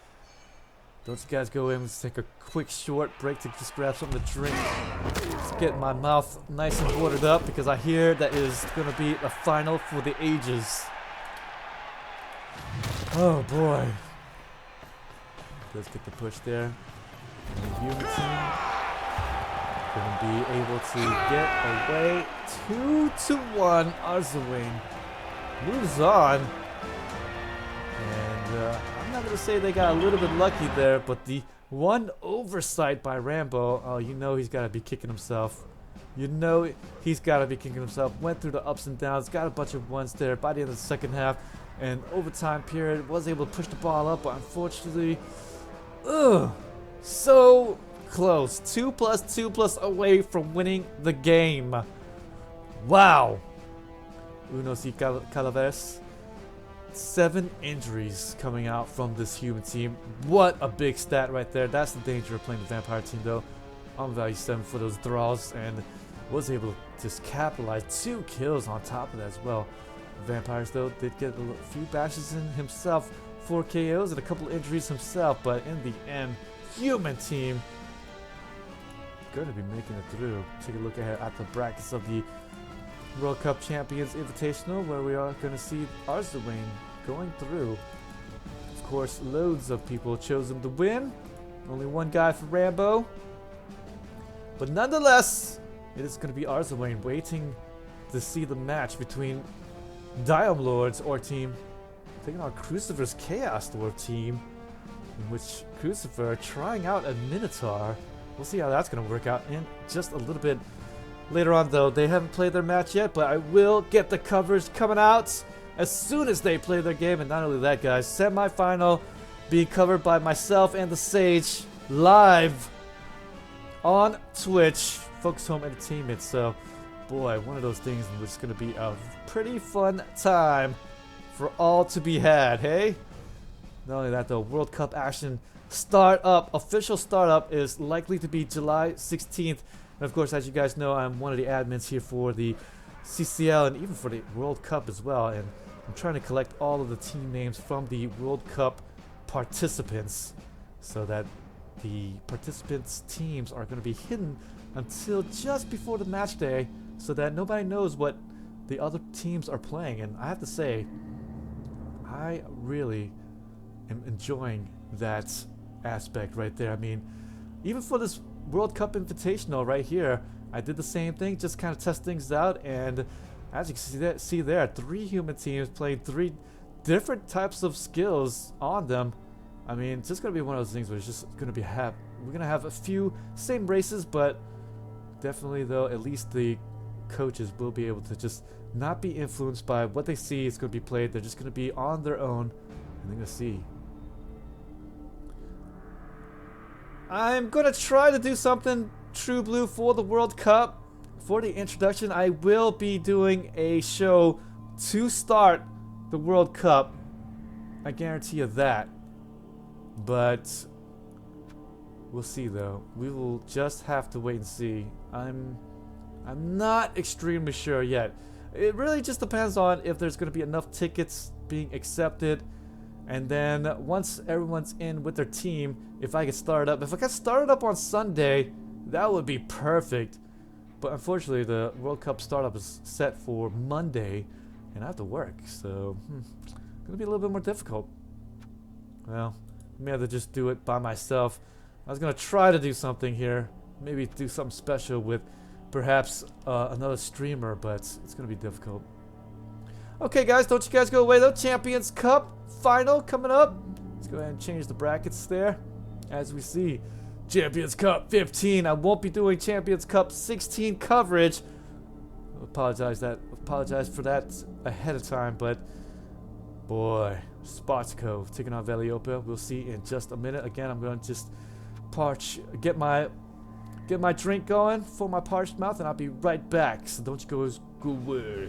A: Don't you guys go in. Let's take a quick short break to just grab something to drink. Let's get my mouth nice and watered up, because I hear that is going to be a final for the ages. Oh boy. Let's get the push there. And the human team going to be able to get away. 2-1. Arzowane moves on. And I'm not going to say they got a little bit lucky there, but the one oversight by Rambo, oh, you know he's got to be kicking himself. You know he's got to be kicking himself. Went through the ups and downs, got a bunch of ones there by the end of the second half. And overtime period, was able to push the ball up, but unfortunately, so close. 2+2+ away from winning the game. Wow. Unos y Calaveras. 7 injuries coming out from this human team. What a big stat right there. That's the danger of playing the Vampire team though. On value 7 for those draws, and was able to just capitalize 2 kills on top of that as well. The Vampires though did get a few bashes in himself, 4 KOs and a couple injuries himself, but in the end, human team going to be making it through. Take a look at the brackets of the World Cup Champions Invitational, where we are going to see Arzowane going through. Of course, loads of people chose him to win. Only one guy for Rambo. But nonetheless, it is going to be Arzowane waiting to see the match between Diome Lords or team taking on Crucifer's Chaos Lord team, in which Crucifer trying out a Minotaur. We'll see how that's going to work out in just a little bit. later on though. They haven't played their match yet, but I will get the coverage coming out as soon as they play their game. And not only that, guys, semi-final being covered by myself and the Sage live on Twitch, Focus Home Entertainment. So, boy, one of those things was going to be a pretty fun time for all to be had, hey? Not only that, though, World Cup action official startup is likely to be July 16th. And of course, as you guys know, I'm one of the admins here for the CCL and even for the World Cup as well. And I'm trying to collect all of the team names from the World Cup participants so that the participants' teams are going to be hidden until just before the match day so that nobody knows what the other teams are playing. And I have to say, I really am enjoying that aspect right there. I mean, even for this World Cup Invitational right here, I did the same thing, just kind of test things out, and as you can see there, 3 human teams playing 3 different types of skills on them. I mean, it's just gonna be one of those things where it's just gonna be we're gonna have a few same races, but definitely though, at least the coaches will be able to just not be influenced by what they see is gonna be played. They're just gonna be on their own, and they're gonna see. I'm gonna try to do something True Blue for the World Cup. For the introduction, I will be doing a show to start the World Cup. I guarantee you that. But we'll see though. We will just have to wait and see. I'm not extremely sure yet. It really just depends on if there's going to be enough tickets being accepted. And then once everyone's in with their team, if I get started up. If I get started up on Sunday, that would be perfect. But unfortunately, the World Cup startup is set for Monday, and I have to work. So, it's going to be a little bit more difficult. Well, I may have to just do it by myself. I was going to try to do something here. Maybe do something special with perhaps another streamer, but it's going to be difficult. Okay, guys, don't you guys go away, though. Champions Cup final coming up. Let's go ahead and change the brackets there. As we see, Champions Cup 15. I won't be doing Champions Cup 16 coverage. I apologize for that ahead of time, but boy, Spartaco taking on Veliopa. We'll see in just a minute. Again, I'm going to just get my drink going for my parched mouth, and I'll be right back. So don't you go away.